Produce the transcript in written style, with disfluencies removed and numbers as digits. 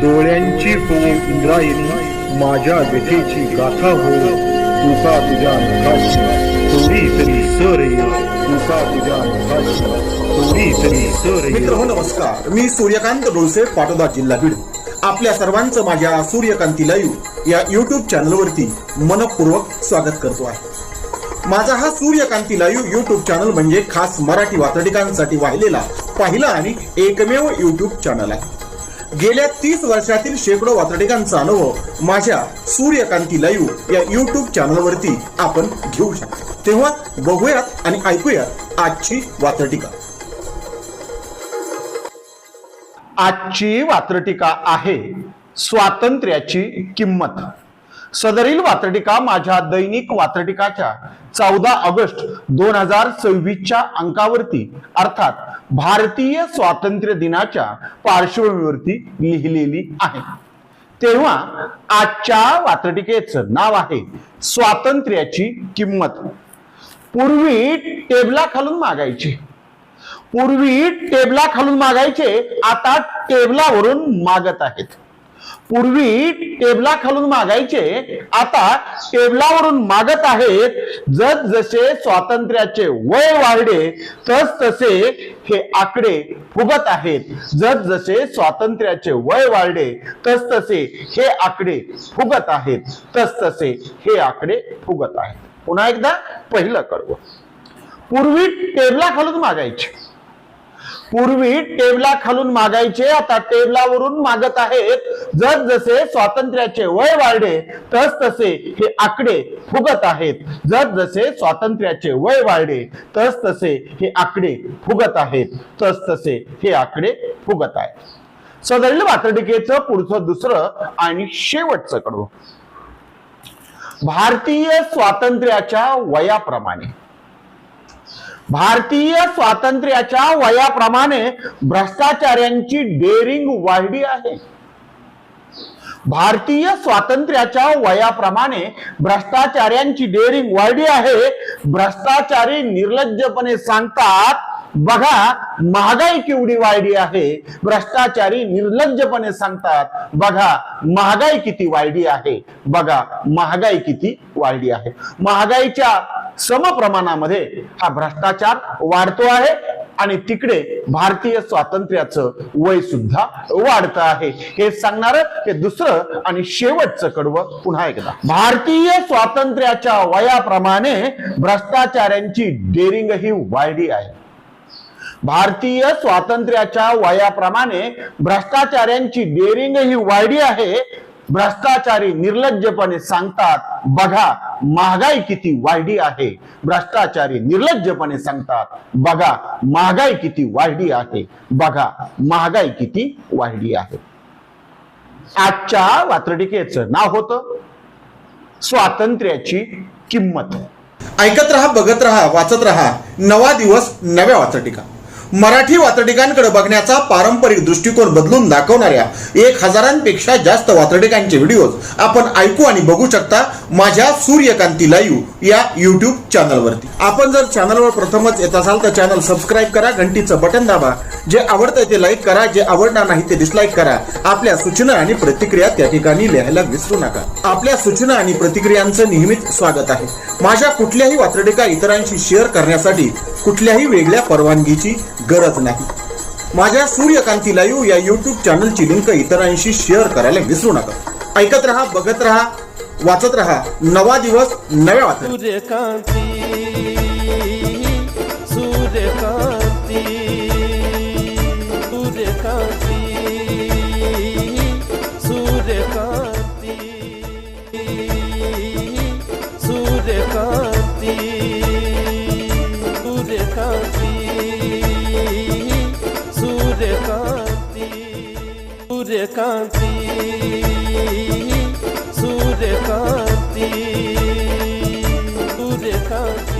डोळ्यांची हो इंद्रायणी, माझ्या व्यथेची गाथा हो, तुका तुझ्या नखाशी थोडी तरी सर येईल, तुका तुझ्या नखाशी थोडी तरी सर येईल. मित्र हो नमस्कार, मी सूर्यकांत डोळसे, पाटोदा, जिल्हा बीड. आपल्या सर्वांचं माझ्या सूर्यकांती लाईव्ह या युट्यूब चॅनलवरती मनपूर्वक स्वागत करतो आहे. माझा हा सूर्यकांती लाईव्ह युट्यूब चॅनल म्हणजे खास मराठी वात्रटिकांसाठी वाहिलेला पहिला आणि एकमेव युट्यूब चॅनल आहे. गेल्या 30 वर्षातील शेकडो वात्रटिकांचा अनुभव माझ्या सूर्यकांती लाईव्ह या युट्यूब चॅनलवरती आपण घेऊ शकतो. तेव्हा बघूयात आणि ऐकूयात आजची वात्रटिका. आजची वात्रटिका आहे स्वातंत्र्याची किंमत. सदरील वात्रटिका माझ्या दैनिक वात्रटिकाच्या 14 ऑगस्ट 2026च्या अंकावरती अर्थात भारतीय स्वातंत्र्य दिनाच्या पार्श्वभूमीवरती लिहिलेली आहे. तेव्हा आजच्या वात्रटिकेचं नाव आहे स्वातंत्र्याची किंमत. पूर्वी टेबला खालून मागायचे, आता टेबलावरून मागत आहेत. पूर्वी टेबला खालून मागायचे, आता टेबलावरून मागत आहेत. जसे स्वातंत्र्याचे वय वाढले तसे हे आकडे फुगत आहेत. जसे स्वातंत्र्याचे वय वाढले तसे हे आकडे फुगत आहेत. तसे हे आकडे फुगत आहेत. पुन्हा एकदा पहिलं कडवं. पूर्वी टेबला खालून मागायचे, आता टेबलावरून मागत आहेत. जसे स्वातंत्र्याचे वय वाढले तसे हे आकडे फुगत आहेत. जसे स्वातंत्र्याचे वय वाढले तसे हे आकडे फुगत आहेत. तसे हे आकडे फुगत आहेत. सदरील वात्रटिकेचं पुढचं दुसरं आणि शेवटचं कडवं. भारतीय स्वातंत्र्याच्या भ्रष्टाचाऱ्यांची डेअरिंग वाढली आहे. भारतीय स्वातंत्र्याच्या वयाप्रमाणे भ्रष्टाचाऱ्यांची डेअरिंग वाढली आहे. भ्रष्टाचारी निर्लज्जपणे सांगतात, बघा महागाई केवढी वाढली आहे. भ्रष्टाचारी निर्लज्जपणे सांगतात, बघा महागाई किती वाढली आहे. बघा महागाई किती वाढली आहे. महागाईच्या समप्रमाणामध्ये हा भ्रष्टाचार वाढतो आहे आणि तिकडे भारतीय स्वातंत्र्याचं वय सुद्धा वाढत आहे. हे सांगणार हे दुसरं आणि शेवटचं कडवं पुन्हा एकदा. भारतीय स्वातंत्र्याच्या वयाप्रमाणे भ्रष्टाचाऱ्यांची डेअरिंग ही वाढली आहे. भारतीय स्वातंत्र्याच्या वयाप्रमाणे भ्रष्टाचाऱ्यांची डेअरिंग ही वाढली आहे. भ्रष्टाचारी निर्लज्जपणे सांगतात, बघा महागाई किती वाढली आहे. भ्रष्टाचारी निर्लज्जपणे सांगतात, बघा महागाई किती वाढली आहे. बघा महागाई किती वाढली आहे. आजच्या वात्रटिकेचं नाव होतं स्वातंत्र्याची किंमत. ऐकत रहा, बघत रहा, वाचत रहा. नवा दिवस, नव्या वात्रटिका. मराठी वात्रटिकांकडे बघण्याचा पारंपरिक दृष्टिकोन बदलून दाखवणाऱ्या 1000पेक्षा जास्त वात्रटिकांचे व्हिडिओज आपण ऐकू आणि बघू शकता माझ्या सूर्यकांती लाईव्ह या युट्यूब चॅनलवरती. आपण जर चॅनलवर प्रथमच येत असाल तर चॅनल सबस्क्राईब करा, घंटीचं बटन दाबा. जे आवडतंय ते लाईक करा, जे आवडणार नाही ते डिसलाईक करा. आपल्या सूचना आणि प्रतिक्रिया त्या ठिकाणी लिहायला विसरू नका. आपल्या सूचना आणि प्रतिक्रियांचं नेहमीच स्वागत आहे. माझ्या कुठल्याही वात्रटिका इतरांशी शेअर करण्यासाठी कुठल्याही वेगळ्या परवानगीची गरज नाही. माझ्या सूर्यकांती लाईव्ह या युट्यूब चॅनलची लिंक इतरांशी शेअर करायला विसरू नका. ऐकत रहा, बघत रहा, वाचत रहा. नवा दिवस, नव्या वात्रटिका. सूर्यकांती